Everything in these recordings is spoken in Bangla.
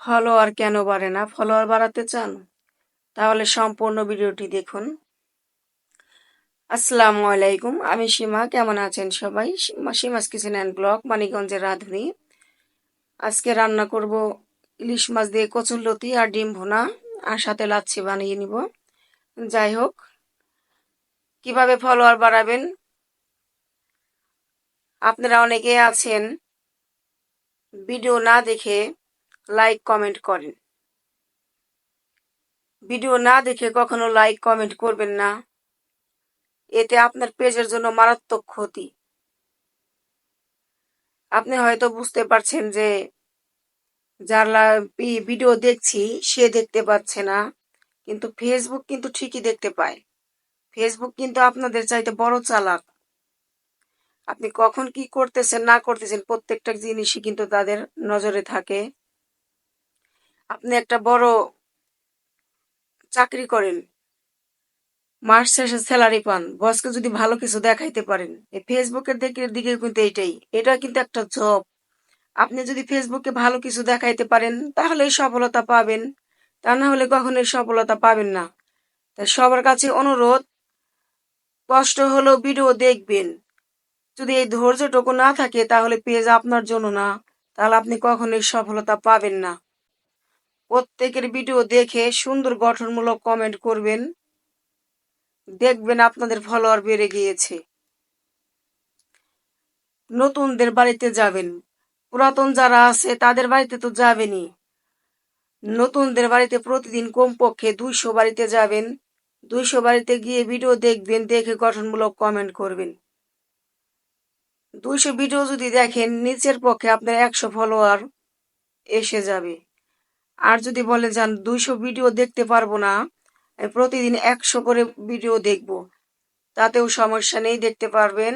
ফলোয়ার কেন বাড়ে না? ফলোয়ার বাড়াতে চান? তাহলে সম্পূর্ণ ভিডিওটি দেখুন। আসসালামু আলাইকুম, আমি সীমা। কেমন আছেন সবাই? সীমাস কিচেন অ্যান্ড ব্লগ, মানিকগঞ্জের রাঁধুনি। আজকে রান্না করব ইলিশ মাছ দিয়ে কচুরলতি আর ডিম ভুনা, আর সাথে লাচ্ছি বানিয়ে নিব। যাই হোক, কিভাবে ফলোয়ার বাড়াবেন? আপনারা অনেকে আছেন ভিডিও না দেখে লাইক কমেন্ট করেন। ভিডিও না দেখে কখনো লাইক কমেন্ট করবেন না, এতে আপনার পেজের জন্য মারাত্মক ক্ষতি। আপনি হয়তো বুঝতে পারছেন যে যারা ভিডিও দেখছি সে দেখতে পাচ্ছে না, কিন্তু ফেসবুক কিন্তু ঠিকই দেখতে পায়। ফেসবুক কিন্তু আপনাদের চাইতে বড় চালাক। আপনি কখন কি করতেছেন না করতেছেন প্রত্যেকটা জিনিসই কিন্তু তাদের নজরে থাকে। আপনি একটা বড় চাকরি করেন, মাস শেষে স্যালারি পান, বসকে যদি ভালো কিছু দেখাইতে পারেন, এই ফেসবুকের দিকে কিন্তু এটা কিন্তু একটা জব। আপনি যদি ফেসবুকে ভালো কিছু দেখাইতে পারেন তাহলেই সফলতা পাবেন, তা না হলে কখনোই সফলতা পাবেন না। তাই সবার কাছে অনুরোধ, কষ্ট হলেও ভিডিও দেখবেন। যদি এই ধৈর্যটুকু না থাকে তাহলে পেজ আপনার জন্য না, তাহলে আপনি কখনোই সফলতা পাবেন না। প্রত্যেকের ভিডিও দেখে সুন্দর গঠনমূলক কমেন্ট করবেন, দেখবেন আপনাদের ফলোয়ার বেড়ে গিয়েছে। নতুনদের বাড়িতে যাবেন, পুরাতন যারা আছে তাদের বাড়িতে তো যাবেনই। নতুনদের বাড়িতে প্রতিদিন কমপক্ষে 200 বাড়িতে যাবেন। 200 বাড়িতে গিয়ে ভিডিও দেখবেন, দেখে গঠনমূলক কমেন্ট করবেন। 200 ভিডিও যদি দেখেন, নিচের পক্ষে আপনার 100 ফলোয়ার এসে যাবে। আর যদি বলে যান 200 ভিডিও দেখতে পারবো না, প্রতিদিন 100 করে ভিডিও দেখব, তাতেও সমস্যা নেই, দেখতে পারবেন।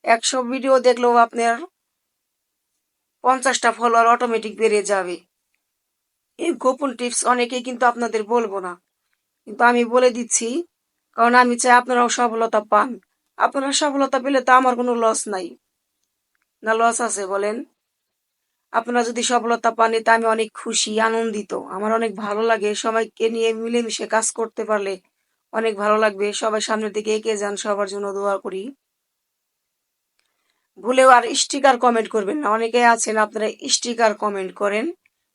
100 ভিডিও দেখলেও আপনার 50টা ফলোয়ার অটোমেটিক বেড়ে যাবে। এই গোপন টিপস অনেকেই কিন্তু আপনাদের বলবো না, কিন্তু আমি বলে দিচ্ছি, কারণ আমি চাই আপনারাও সফলতা পান। আপনারা সফলতা পেলে তো আমার কোনো লস নাই, না লস আছে বলেন? আপনারা যদি সফলতা পান এতে আমি অনেক খুশি, আনন্দিত। আমার অনেক ভালো লাগে, সবাইকে নিয়ে মিলেমিশে কাজ করতে পারলে অনেক ভালো লাগবে। সবাই সামনের দিকে এগিয়ে যান, সবার জন্য দোয়া করি। ভুলেও আর স্টিকার কমেন্ট করবেন না। অনেকে আছেন আপনারা স্টিকার কমেন্ট করেন,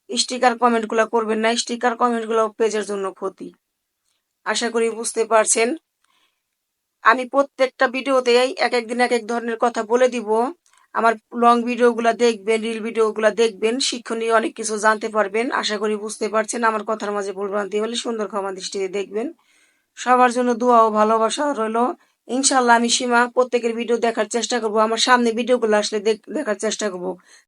স্টিকার কমেন্টগুলো করবেন না। স্টিকার কমেন্টগুলো পেজের জন্য ক্ষতি। আশা করি বুঝতে পারছেন। আমি প্রত্যেকটা ভিডিওতে এক একদিন এক এক ধরনের কথা বলে দিব। আমার লং ভিডিওগুলো দেখবেন, রিল ভিডিওগুলো দেখবেন, শিক্ষণীয় অনেক কিছু জানতে পারবেন। আশা করি বুঝতে পারছেন। আমার কথার মাঝে ভুলভ্রান্তি হলে সুন্দর ক্ষমা দৃষ্টিতে দেখবেন। সবার জন্য দোয়া ও ভালোবাসা রইল। ইনশাল্লাহ আমি সীমা প্রত্যেকের ভিডিও দেখার চেষ্টা করব। আমার সামনে ভিডিওগুলো আসলে দেখার চেষ্টা করব,